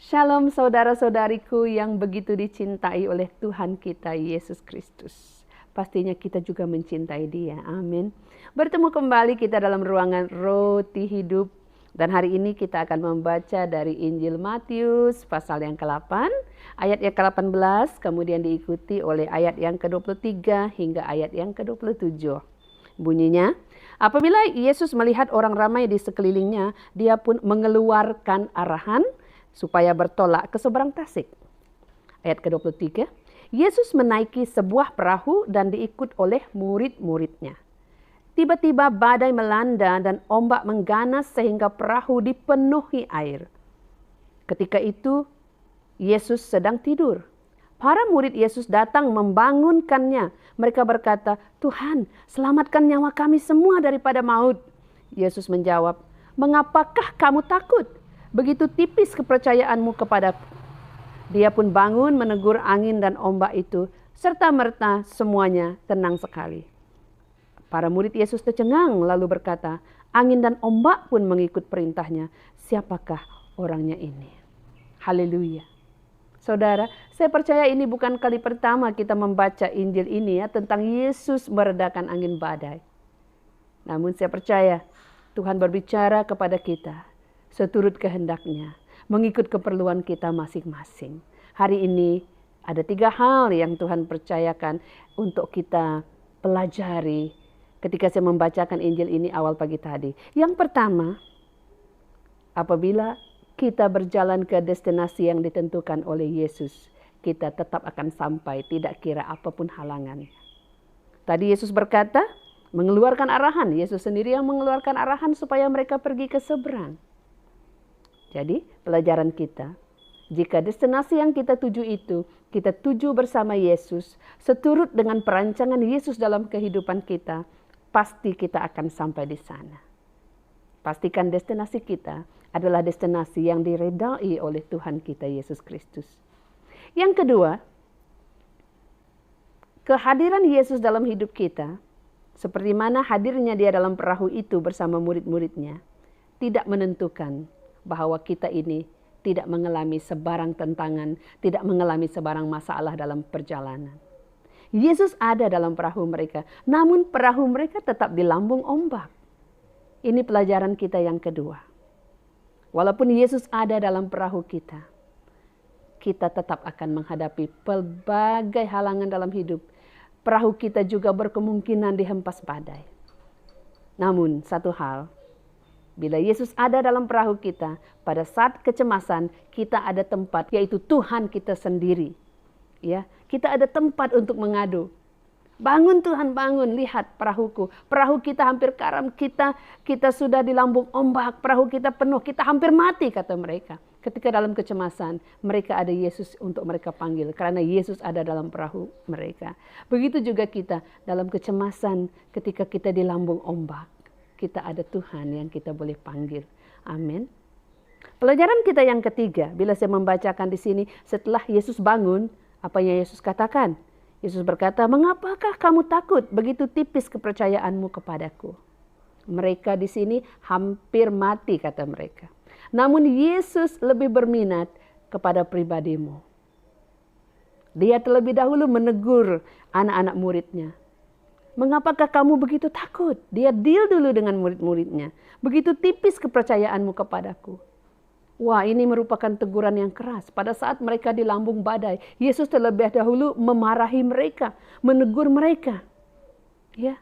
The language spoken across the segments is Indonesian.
Shalom saudara-saudariku yang begitu dicintai oleh Tuhan kita Yesus Kristus. Pastinya kita juga mencintai Dia. Amin. Bertemu kembali kita dalam ruangan Roti Hidup. Dan hari ini kita akan membaca dari Injil Matius pasal yang ke-8, ayat yang ke-18, kemudian diikuti oleh ayat yang ke-23 hingga ayat yang ke-27. Bunyinya, apabila Yesus melihat orang ramai di sekelilingnya, Dia pun mengeluarkan arahan supaya bertolak ke seberang Tasik. Ayat ke-23, Yesus menaiki sebuah perahu dan diikut oleh murid-muridnya. Tiba-tiba badai melanda dan ombak mengganas sehingga perahu dipenuhi air. Ketika itu Yesus sedang tidur. Para murid Yesus datang membangunkannya. Mereka berkata, "Tuhan, selamatkan nyawa kami semua daripada maut." Yesus menjawab, "Mengapakah kamu takut? Begitu tipis kepercayaanmu kepadaku." Dia pun bangun menegur angin dan ombak itu, serta-merta semuanya tenang sekali. Para murid Yesus tercengang lalu berkata, "Angin dan ombak pun mengikut perintahnya. Siapakah orangnya ini?" Haleluya. Saudara, saya percaya ini bukan kali pertama kita membaca Injil ini ya, tentang Yesus meredakan angin badai. Namun saya percaya Tuhan berbicara kepada kita seturut kehendaknya, mengikut keperluan kita masing-masing. Hari ini ada 3 hal yang Tuhan percayakan untuk kita pelajari ketika saya membacakan Injil ini awal pagi tadi. Yang pertama, apabila kita berjalan ke destinasi yang ditentukan oleh Yesus, kita tetap akan sampai, tidak kira apapun halangannya. Tadi Yesus berkata, mengeluarkan arahan. Yesus sendiri yang mengeluarkan arahan supaya mereka pergi ke seberang. Jadi pelajaran kita, jika destinasi yang kita tuju itu, kita tuju bersama Yesus, seturut dengan perancangan Yesus dalam kehidupan kita, pasti kita akan sampai di sana. Pastikan destinasi kita adalah destinasi yang diredai oleh Tuhan kita Yesus Kristus. Yang kedua, kehadiran Yesus dalam hidup kita, seperti mana hadirnya Dia dalam perahu itu bersama murid-muridnya, tidak menentukan bahwa kita ini tidak mengalami sebarang tentangan, tidak mengalami sebarang masalah dalam perjalanan. Yesus ada dalam perahu mereka, namun perahu mereka tetap di lambung ombak. Ini pelajaran kita yang kedua. Walaupun Yesus ada dalam perahu kita, kita tetap akan menghadapi pelbagai halangan dalam hidup. Perahu kita juga berkemungkinan dihempas badai. Namun satu hal, bila Yesus ada dalam perahu kita, pada saat kecemasan kita ada tempat, yaitu Tuhan kita sendiri. Ya, kita ada tempat untuk mengadu. Bangun Tuhan, bangun, lihat perahuku. Perahu kita hampir karam, kita sudah di lambung ombak, perahu kita penuh, kita hampir mati, kata mereka. Ketika dalam kecemasan, mereka ada Yesus untuk mereka panggil, karena Yesus ada dalam perahu mereka. Begitu juga kita dalam kecemasan, ketika kita di lambung ombak, kita ada Tuhan yang kita boleh panggil. Amin. Pelajaran kita yang ketiga, bila saya membacakan di sini, setelah Yesus bangun, apa yang Yesus katakan? Yesus berkata, "Mengapakah kamu takut? Begitu tipis kepercayaanmu kepadaku." Mereka di sini hampir mati, kata mereka. Namun Yesus lebih berminat kepada pribadimu. Dia terlebih dahulu menegur anak-anak muridnya. "Mengapakah kamu begitu takut?" Dia deal dulu dengan murid-muridnya. "Begitu tipis kepercayaanmu kepadaku." Wah, ini merupakan teguran yang keras. Pada saat mereka di lambung badai, Yesus terlebih dahulu memarahi mereka, menegur mereka. Ya,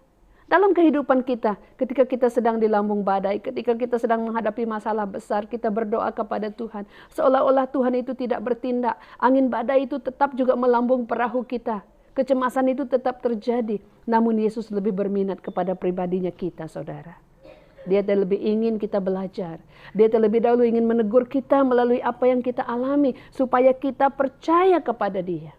dalam kehidupan kita, ketika kita sedang di lambung badai, ketika kita sedang menghadapi masalah besar, kita berdoa kepada Tuhan. Seolah-olah Tuhan itu tidak bertindak. Angin badai itu tetap juga melambung perahu kita. Kecemasan itu tetap terjadi. Namun Yesus lebih berminat kepada pribadinya kita, saudara. Dia terlebih ingin kita belajar. Dia terlebih dahulu ingin menegur kita melalui apa yang kita alami. Supaya kita percaya kepada Dia.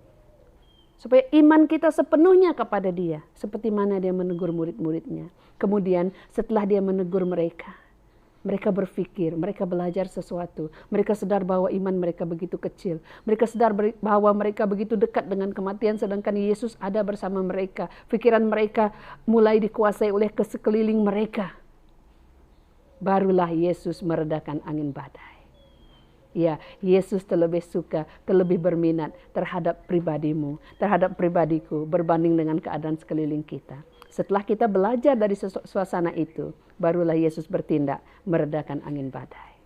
Supaya iman kita sepenuhnya kepada Dia. Seperti mana Dia menegur murid-muridnya. Kemudian setelah Dia menegur mereka, mereka berpikir, mereka belajar sesuatu. Mereka sadar bahwa iman mereka begitu kecil. Mereka sadar bahwa mereka begitu dekat dengan kematian, sedangkan Yesus ada bersama mereka. Pikiran mereka mulai dikuasai oleh sekeliling mereka. Barulah Yesus meredakan angin badai. Ya, Yesus terlebih suka, terlebih berminat terhadap pribadimu, terhadap pribadiku berbanding dengan keadaan sekeliling kita. Setelah kita belajar dari suasana itu, barulah Yesus bertindak meredakan angin badai.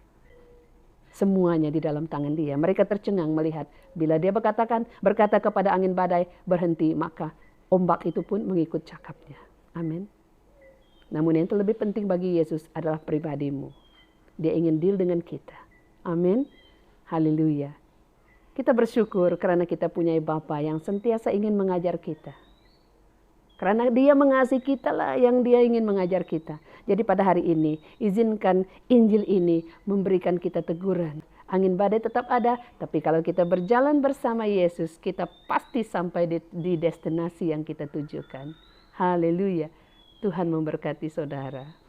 Semuanya di dalam tangan Dia. Mereka tercengang melihat bila Dia berkata kepada angin badai, berhenti, maka ombak itu pun mengikut cakapnya. Amin. Namun yang terlebih penting bagi Yesus adalah pribadimu. Dia ingin deal dengan kita. Amin. Haleluya. Kita bersyukur karena kita punya Bapa yang sentiasa ingin mengajar kita. Karena Dia mengasihi kita lah yang Dia ingin mengajar kita. Jadi pada hari ini, izinkan Injil ini memberikan kita teguran. Angin badai tetap ada, tapi kalau kita berjalan bersama Yesus, kita pasti sampai di destinasi yang kita tujukan. Haleluya. Tuhan memberkati saudara.